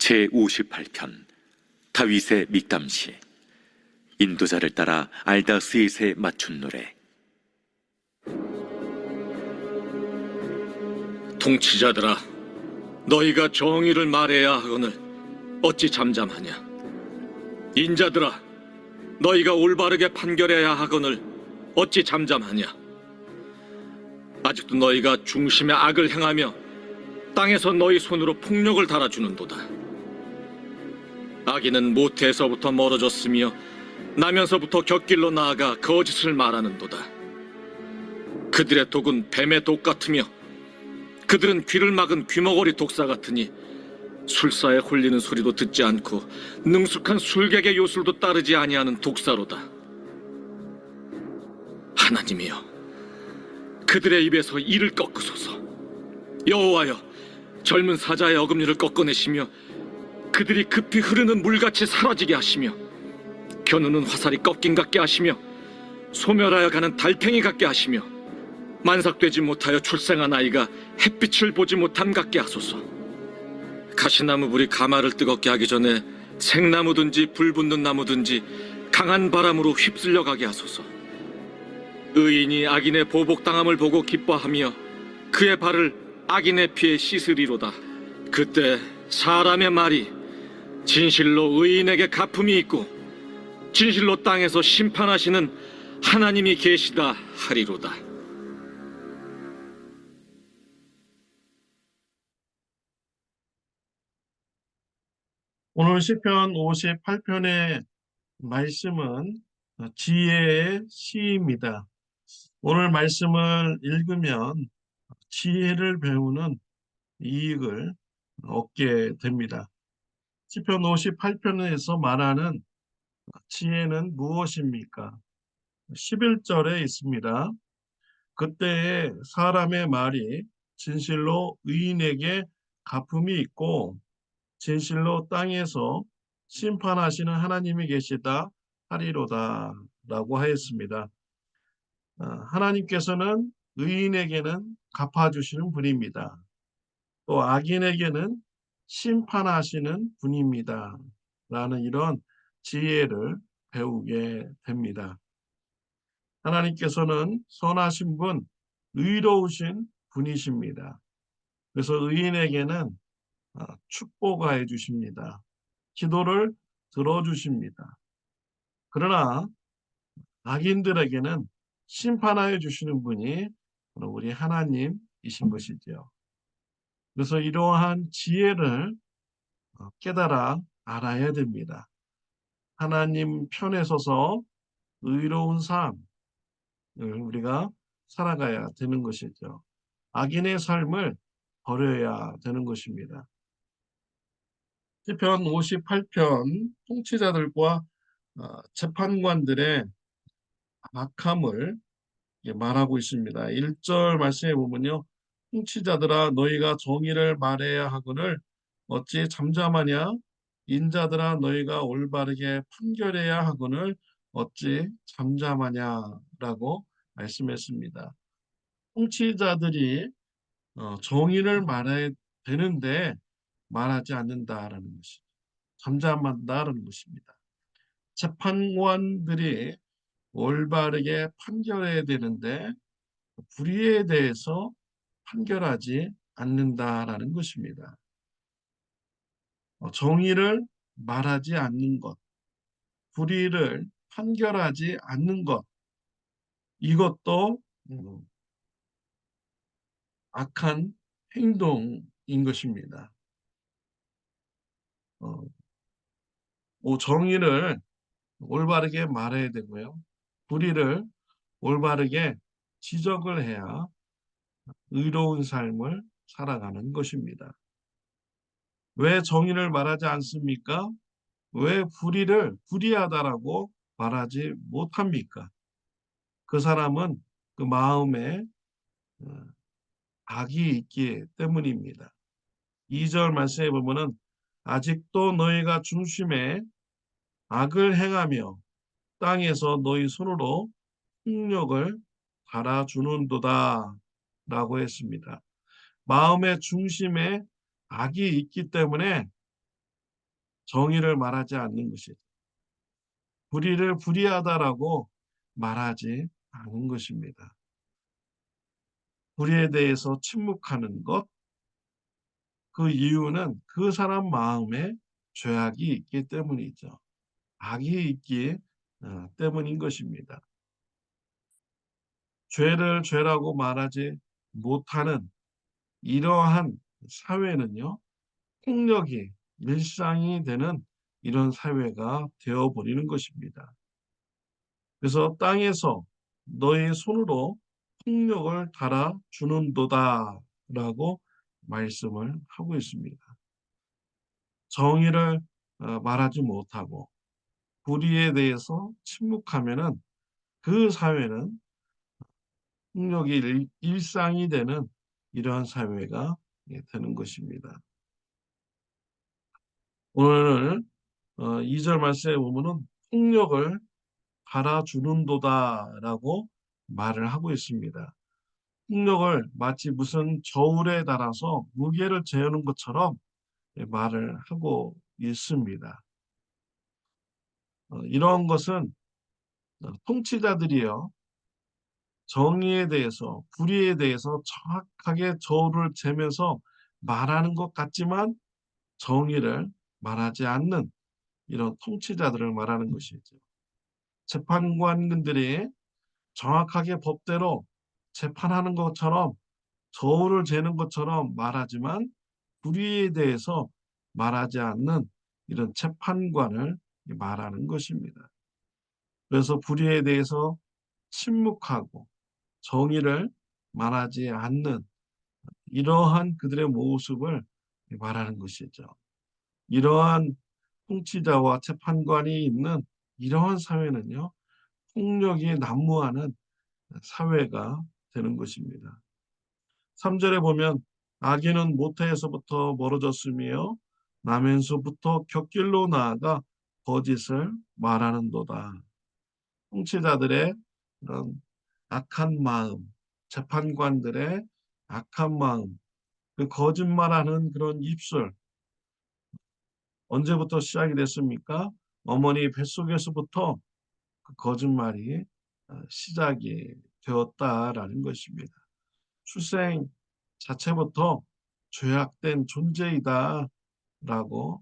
제58편 다윗의 믹담시. 인도자를 따라 알다스잇에 맞춘 노래. 통치자들아, 너희가 정의를 말해야 하거늘 어찌 잠잠하냐? 인자들아, 너희가 올바르게 판결해야 하거늘 어찌 잠잠하냐? 아직도 너희가 중심에 악을 행하며 땅에서 너희 손으로 폭력을 달아주는도다. 악인은 모태에서부터 멀어졌으며 나면서부터 곁길로 나아가 거짓을 말하는도다. 그들의 독은 뱀의 독 같으며 그들은 귀를 막은 귀머거리 독사 같으니 술사에 홀리는 소리도 듣지 않고 능숙한 술객의 요술도 따르지 아니하는 독사로다. 하나님이여, 그들의 입에서 이를 꺾으소서. 여호와여, 젊은 사자의 어금니를 꺾어내시며 그들이 급히 흐르는 물같이 사라지게 하시며 겨누는 화살이 꺾인 같게 하시며 소멸하여 가는 달팽이 같게 하시며 만삭되지 못하여 출생한 아이가 햇빛을 보지 못함 같게 하소서. 가시나무 불이 가마를 뜨겁게 하기 전에 생나무든지 불 붙는 나무든지 강한 바람으로 휩쓸려 가게 하소서. 의인이 악인의 보복당함을 보고 기뻐하며 그의 발을 악인의 피에 씻으리로다. 그때 사람의 말이 진실로 의인에게 갚음이 있고 진실로 땅에서 심판하시는 하나님이 계시다 하리로다. 오늘 시편 58편의 말씀은 지혜의 시입니다. 오늘 말씀을 읽으면 지혜를 배우는 이익을 얻게 됩니다. 시편 58편에서 말하는 지혜는 무엇입니까? 11절에 있습니다. 그때에 사람의 말이 진실로 의인에게 갚음이 있고 진실로 땅에서 심판하시는 하나님이 계시다 하리로다 라고 하였습니다. 하나님께서는 의인에게는 갚아주시는 분입니다. 또 악인에게는 심판하시는 분입니다 라는 이런 지혜를 배우게 됩니다. 하나님께서는 선하신 분, 의로우신 분이십니다. 그래서 의인에게는 축복하여 주십니다. 기도를 들어주십니다. 그러나 악인들에게는 심판하여 주시는 분이 우리 하나님이신 것이죠. 그래서 이러한 지혜를 깨달아 알아야 됩니다. 하나님 편에 서서 의로운 삶을 우리가 살아가야 되는 것이죠. 악인의 삶을 버려야 되는 것입니다. 시편 58편 통치자들과 재판관들의 악함을 말하고 있습니다. 1절 말씀에 보면요. 통치자들아 너희가 정의를 말해야 하거늘 어찌 잠잠하냐? 인자들아 너희가 올바르게 판결해야 하거늘 어찌 잠잠하냐라고 말씀했습니다. 통치자들이 정의를 말해야 되는데 말하지 않는다라는 것이죠. 잠잠한다라는 것입니다. 재판관들이 올바르게 판결해야 되는데 불의에 대해서 판결하지 않는다라는 것입니다. 정의를 말하지 않는 것, 불의를 판결하지 않는 것, 이것도 악한 행동인 것입니다. 정의를 올바르게 말해야 되고요. 불의를 올바르게 지적을 해야 의로운 삶을 살아가는 것입니다. 왜 정의를 말하지 않습니까? 왜 불의를 불의하다라고 말하지 못합니까? 그 사람은 그 마음에 악이 있기 때문입니다. 2절 말씀에 보면은 아직도 너희가 중심에 악을 행하며 땅에서 너희 손으로 폭력을 달아주는도다 라고 했습니다. 마음의 중심에 악이 있기 때문에 정의를 말하지 않는 것이죠. 불의를 불의하다라고 말하지 않은 것입니다. 불의에 대해서 침묵하는 것, 그 이유는 그 사람 마음에 죄악이 있기 때문이죠. 악이 있기 때문인 것입니다. 죄를 죄라고 말하지 못하는 이러한 사회는요, 폭력이 일상이 되는 이런 사회가 되어버리는 것입니다. 그래서 땅에서 너의 손으로 폭력을 달아주는도다 라고 말씀을 하고 있습니다. 정의를 말하지 못하고 불의에 대해서 침묵하면은 그 사회는 폭력이 일상이 되는 이러한 사회가 되는 것입니다. 오늘 2절 말씀에 보면은 폭력을 달아주는도다라고 말을 하고 있습니다. 폭력을 마치 무슨 저울에 달아서 무게를 재는 것처럼 말을 하고 있습니다. 이런 것은 통치자들이요, 정의에 대해서, 불의에 대해서 정확하게 저울을 재면서 말하는 것 같지만 정의를 말하지 않는 이런 통치자들을 말하는 것이죠. 재판관들이 정확하게 법대로 재판하는 것처럼 저울을 재는 것처럼 말하지만 불의에 대해서 말하지 않는 이런 재판관을 말하는 것입니다. 그래서 불의에 대해서 침묵하고 정의를 말하지 않는 이러한 그들의 모습을 말하는 것이죠. 이러한 통치자와 재판관이 있는 이러한 사회는요, 폭력이 난무하는 사회가 되는 것입니다. 3절에 보면 악인은 모태에서부터 멀어졌으며 나면서부터 곁길로 나아가 거짓을 말하는도다. 통치자들의 그런 악한 마음, 재판관들의 악한 마음, 그 거짓말하는 그런 입술, 언제부터 시작이 됐습니까? 어머니 뱃속에서부터 그 거짓말이 시작이 되었다라는 것입니다. 출생 자체부터 죄악된 존재이다라고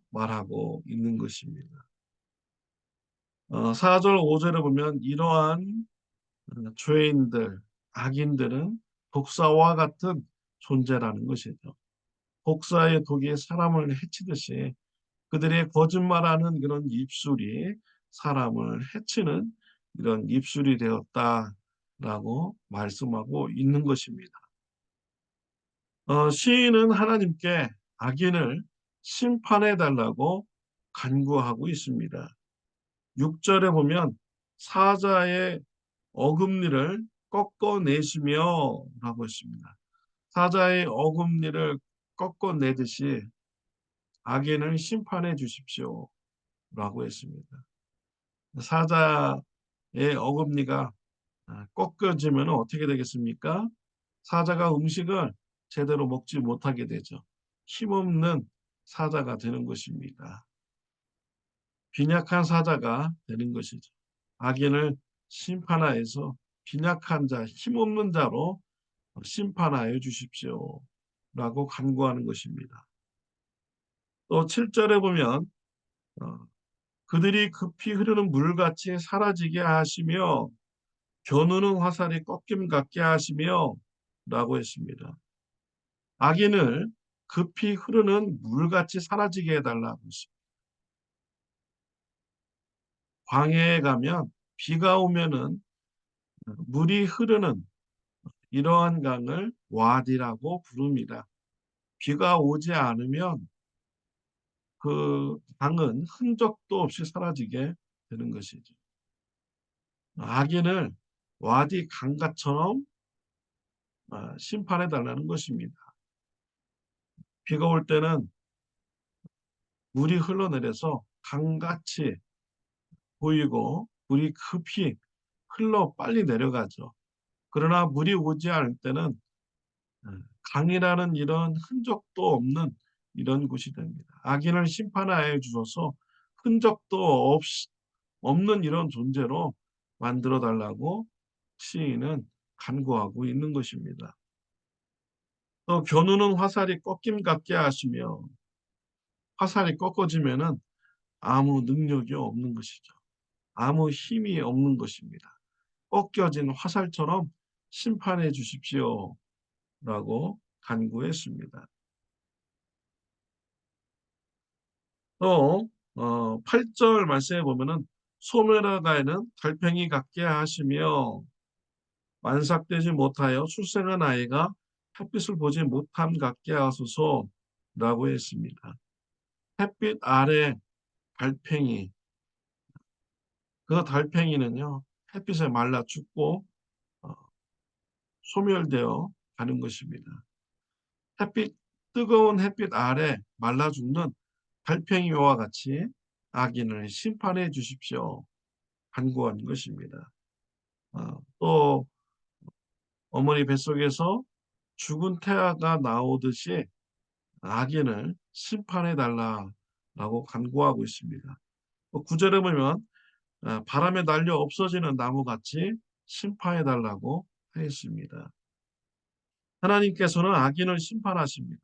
말하고 있는 것입니다. 4절, 5절에 보면 이러한 죄인들, 악인들은 독사와 같은 존재라는 것이죠. 독사의 독이 사람을 해치듯이 그들의 거짓말하는 그런 입술이 사람을 해치는 이런 입술이 되었다라고 말씀하고 있는 것입니다. 시인은 하나님께 악인을 심판해 달라고 간구하고 있습니다. 6절에 보면 사자의 어금니를 꺾어내시며 라고 했습니다. 사자의 어금니를 꺾어내듯이 악인을 심판해 주십시오 라고 했습니다. 사자의 어금니가 꺾여지면 어떻게 되겠습니까? 사자가 음식을 제대로 먹지 못하게 되죠. 힘없는 사자가 되는 것입니다. 빈약한 사자가 되는 것이죠. 악인을 심판하여서 빈약한 자, 힘없는 자로 심판하여 주십시오 라고 간구하는 것입니다. 또 7절에 보면 그들이 급히 흐르는 물같이 사라지게 하시며 겨누는 화살이 꺾임 같게 하시며 라고 했습니다. 악인을 급히 흐르는 물같이 사라지게 해달라고 했습니다. 광야에 가면 비가 오면은 물이 흐르는 이러한 강을 와디라고 부릅니다. 비가 오지 않으면 그 강은 흔적도 없이 사라지게 되는 것이죠. 악인을 와디 강가처럼 심판해 달라는 것입니다. 비가 올 때는 물이 흘러내려서 강같이 보이고 물이 급히 흘러 빨리 내려가죠. 그러나 물이 오지 않을 때는 강이라는 이런 흔적도 없는 이런 곳이 됩니다. 악인을 심판하여 주셔서 흔적도 없는 이런 존재로 만들어 달라고 시인은 간구하고 있는 것입니다. 또 겨누는 화살이 꺾임 같게 하시며, 화살이 꺾어지면은 아무 능력이 없는 것이죠. 아무 힘이 없는 것입니다. 꺾여진 화살처럼 심판해 주십시오 라고 간구했습니다. 또 8절 말씀에 보면은 소멸하가에는 달팽이 같게 하시며 완삭되지 못하여 출생한 아이가 햇빛을 보지 못함 같게 하소서라고 했습니다. 햇빛 아래 달팽이, 그 달팽이는요 햇빛에 말라 죽고 어, 소멸되어 가는 것입니다. 뜨거운 햇빛 아래 말라 죽는 달팽이와 같이 악인을 심판해 주십시오. 간구한 것입니다. 또 어머니 뱃속에서 죽은 태아가 나오듯이 악인을 심판해 달라라고 간구하고 있습니다. 9절에 보면 바람에 날려 없어지는 나무같이 심판해 달라고 하였습니다. 하나님께서는 악인을 심판하십니다.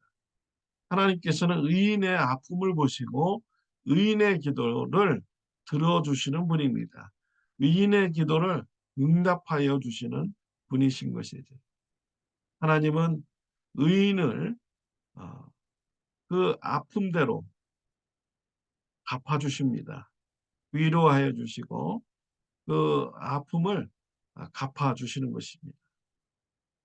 하나님께서는 의인의 아픔을 보시고 의인의 기도를 들어주시는 분입니다. 의인의 기도를 응답하여 주시는 분이신 것이죠. 하나님은 의인을 그 아픔대로 갚아주십니다. 위로하여 주시고 그 아픔을 갚아주시는 것입니다.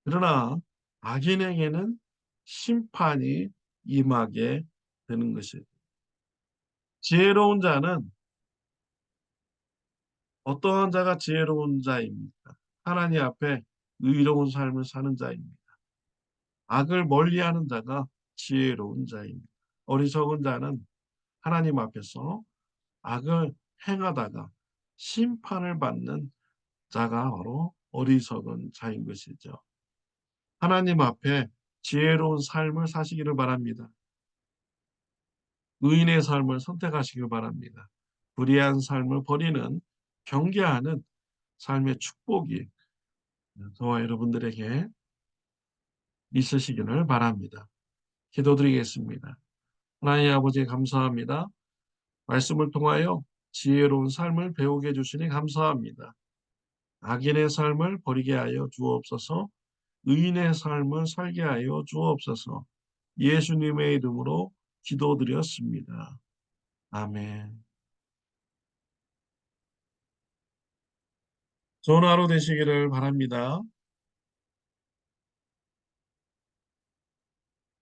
그러나 악인에게는 심판이 임하게 되는 것이죠. 지혜로운 자는 어떠한 자가 지혜로운 자입니까? 하나님 앞에 의로운 삶을 사는 자입니다. 악을 멀리하는 자가 지혜로운 자입니다. 어리석은 자는 하나님 앞에서 악을 행하다가 심판을 받는 자가 바로 어리석은 자인 것이죠. 하나님 앞에 지혜로운 삶을 사시기를 바랍니다. 의인의 삶을 선택하시길 바랍니다. 불의한 삶을 버리는 경계하는 삶의 축복이 저와 여러분들에게 있으시기를 바랍니다. 기도드리겠습니다. 하나님 아버지 감사합니다. 말씀을 통하여 지혜로운 삶을 배우게 해주시니 감사합니다. 악인의 삶을 버리게 하여 주옵소서. 의인의 삶을 살게 하여 주옵소서. 예수님의 이름으로 기도드렸습니다. 아멘. 좋은 하루 되시기를 바랍니다.